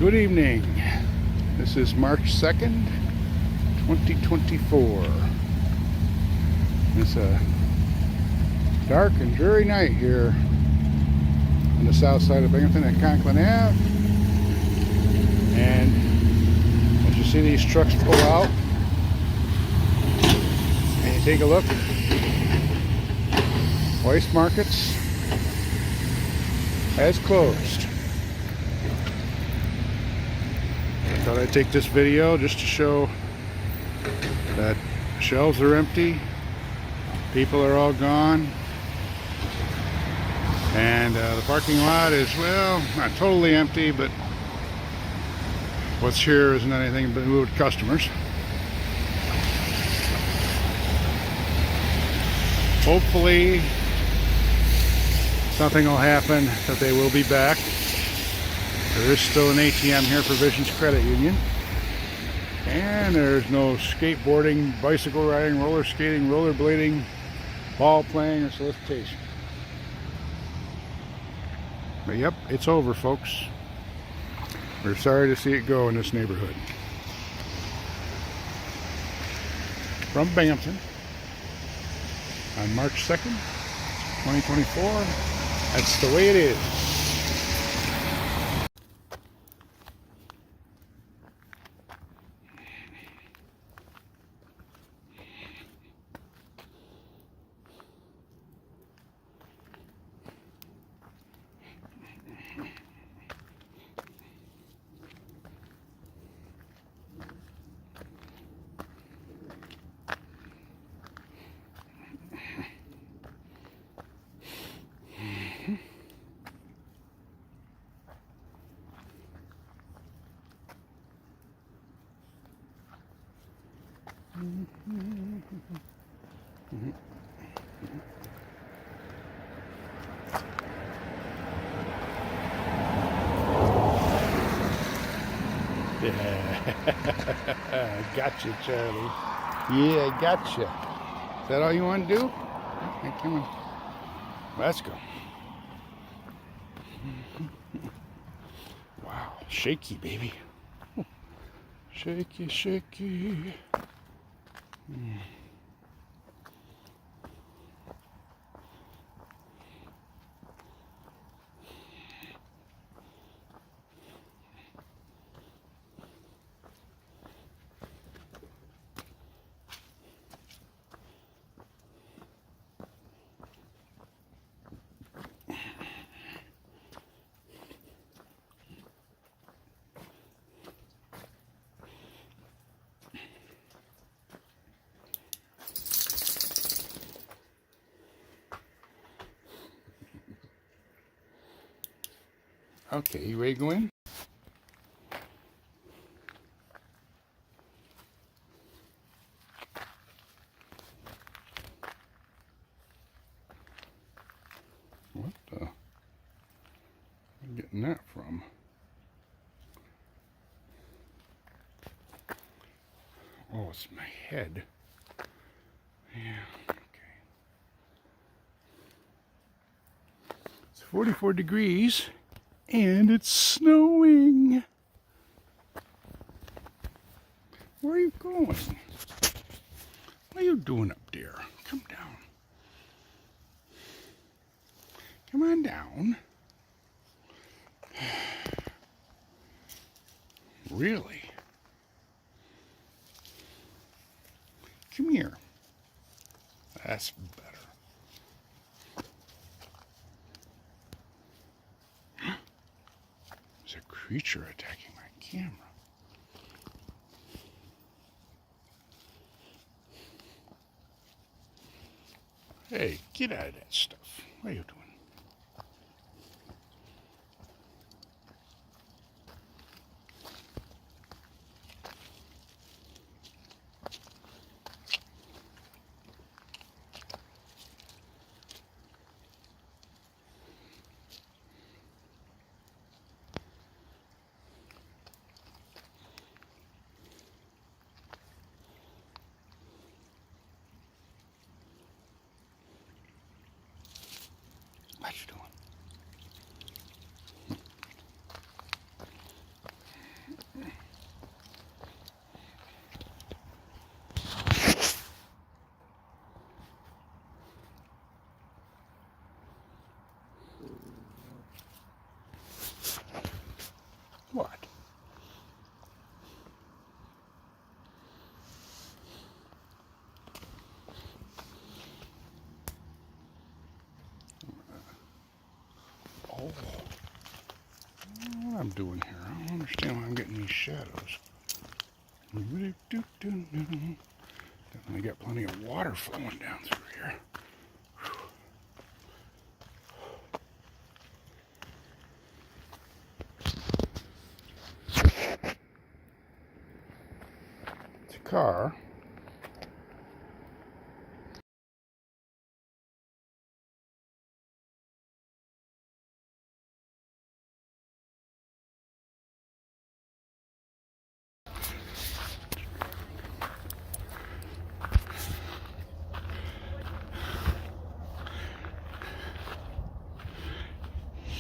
Good evening. This is March 2nd, 2024. It's a dark and dreary night here on the south side of Binghamton at Conklin Ave. And as you see these trucks pull out, and you take a look, Weis Markets has closed. I thought I'd take this video just to show that shelves are empty, people are all gone, and the parking lot is, well, not totally empty, but what's here isn't anything but moved customers. Hopefully something will happen that they will be back. There is still an ATM here for Visions Credit Union. And there's no skateboarding, bicycle riding, roller skating, rollerblading, ball playing, or solicitation. But yep, it's over, folks. We're sorry to see it go in this neighborhood. From Binghamton, on March 2nd, 2024, that's the way it is. Yeah, gotcha, Charlie. Yeah, I gotcha. Is that all you want to do? Okay, come on. Let's go. Wow, shaky, baby. Shaky, shaky. Okay, you ready to go in? What the? Where am I getting that from? Oh, it's my head. Yeah, okay. It's 44 degrees. And it's snowing. Where are you going? What are you doing up there? Come down. Come on down. Really? Come here. That's better. There's a creature attacking my camera. Hey, get out of that stuff. What are you doing? What? Oh. What I'm doing here? I don't understand why I'm getting these shadows. Definitely got plenty of water flowing down through here. It's a car.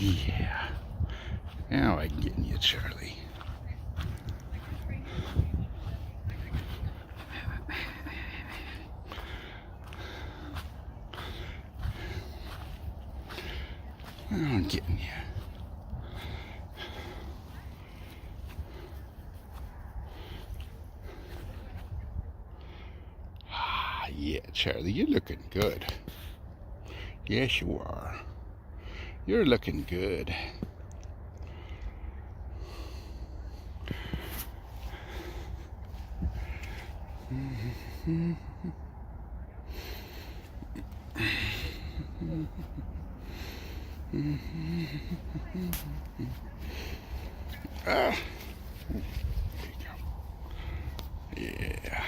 Yeah. Now I'm getting you, Charlie. Now I'm getting you. Ah, yeah, Charlie, you're looking good. Yes, you are. You're looking good. Ah. There you go. Yeah.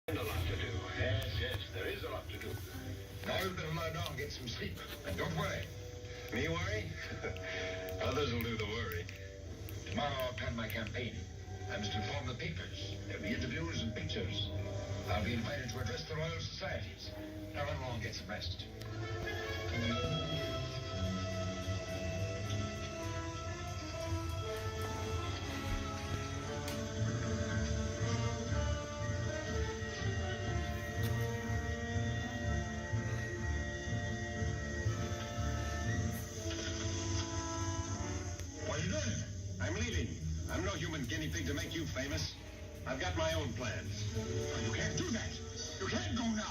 A lot to do. Yes, there is a lot to do. Now you better lie down and get some sleep. And don't worry. Me worry? Others will do the worry. Tomorrow I'll plan my campaign. I must inform the papers. There'll be interviews and pictures. I'll be invited to address the Royal Societies. Now run along and get some rest. What are you doing? I'm leaving. I'm no human guinea pig to make you famous. I've got my own plans. Oh, you can't do that. You can't go now.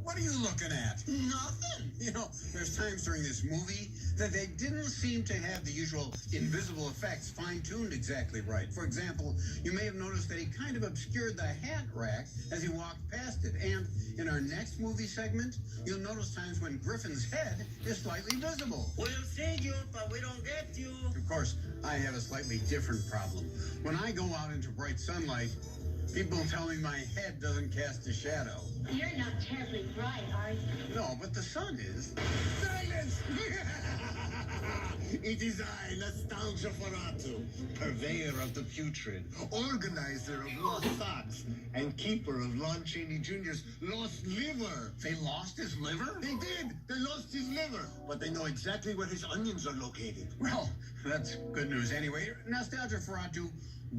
What are you looking at? Nothing. You know, there's times during this movie that they didn't seem to have the usual invisible effects fine-tuned exactly right. For example, you may have noticed that he kind of obscured the hat rack as he walked past it. And in our next movie segment, you'll notice times when Griffin's head is slightly visible. We'll see you, but we don't get you. Of course, I have a slightly different problem. When I go out into bright sunlight, people tell me my head doesn't cast a shadow. You're not terribly bright, are you? No, but the sun is. Silence! It is I, Nostalgia Ferrato, purveyor of the putrid, organizer of lost thoughts, and keeper of Lon Chaney Jr.'s lost liver. They lost his liver? They did! They lost his liver, but they know exactly where his onions are located. Well, that's good news anyway. Nostalgia Ferratu,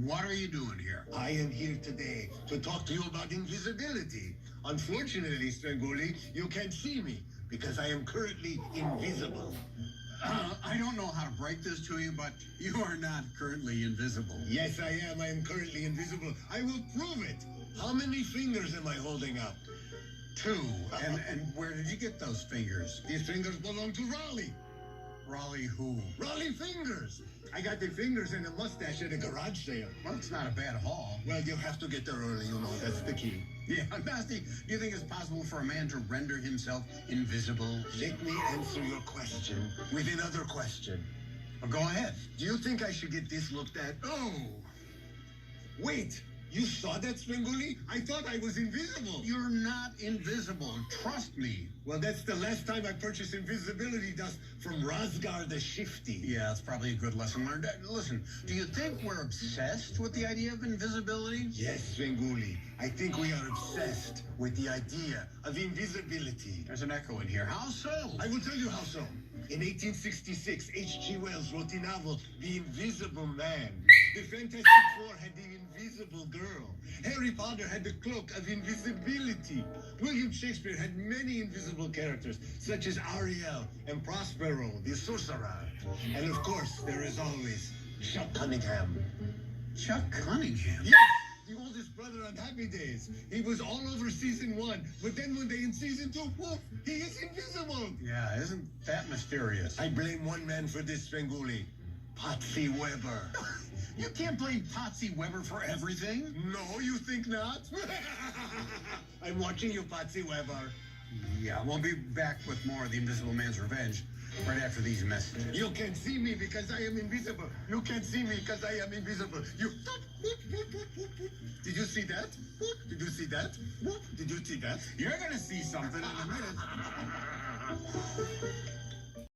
what are you doing here? I am here today to talk to you about invisibility. Unfortunately, Sven Goolie, you can't see me because I am currently invisible. I don't know how to break this to you, but you are not currently invisible. Yes, I am. I am currently invisible. I will prove it. How many fingers am I holding up? 2. And where did you get those fingers? These fingers belong to Raleigh. Raleigh who? Raleigh fingers. I got the fingers and a mustache at a garage sale. Well, it's not a bad haul. Well, you have to get there early, you know. That's the key. Yeah, Basti, do you think it's possible for a man to render himself invisible? Let me answer your question with another question. Well, go ahead. Do you think I should get this looked at? Oh! Wait! You saw that, Sven Goolie? I thought I was invisible. You're not invisible. Trust me. Well, that's the last time I purchased invisibility dust from Rosgar the Shifty. Yeah, that's probably a good lesson learned. Listen, do you think we're obsessed with the idea of invisibility? Yes, Sven Goolie. I think we are obsessed with the idea of invisibility. There's an echo in here. How so? I will tell you how so. In 1866, H.G. Wells wrote the novel The Invisible Man. The Fantastic Four had the Invisible Girl. Harry Potter had the Cloak of Invisibility. William Shakespeare had many invisible characters, such as Ariel and Prospero, the sorcerer. And of course, there is always Chuck Cunningham. Chuck Cunningham? Yes! The oldest brother on Happy Days. He was all over season 1, but then one day in season 2, woof, he is invisible. Yeah, isn't that mysterious? I blame one man for this, Sven Goolie. Patsy Weber. You can't blame Patsy Weber for everything. No, you think not? I'm watching you, Patsy Weber. Yeah, we'll be back with more of the Invisible Man's Revenge right after these messages. You can see me because I am invisible. You can see me because I am invisible. You... Did you see that? Did you see that? Did you see that? You're gonna see something in a minute.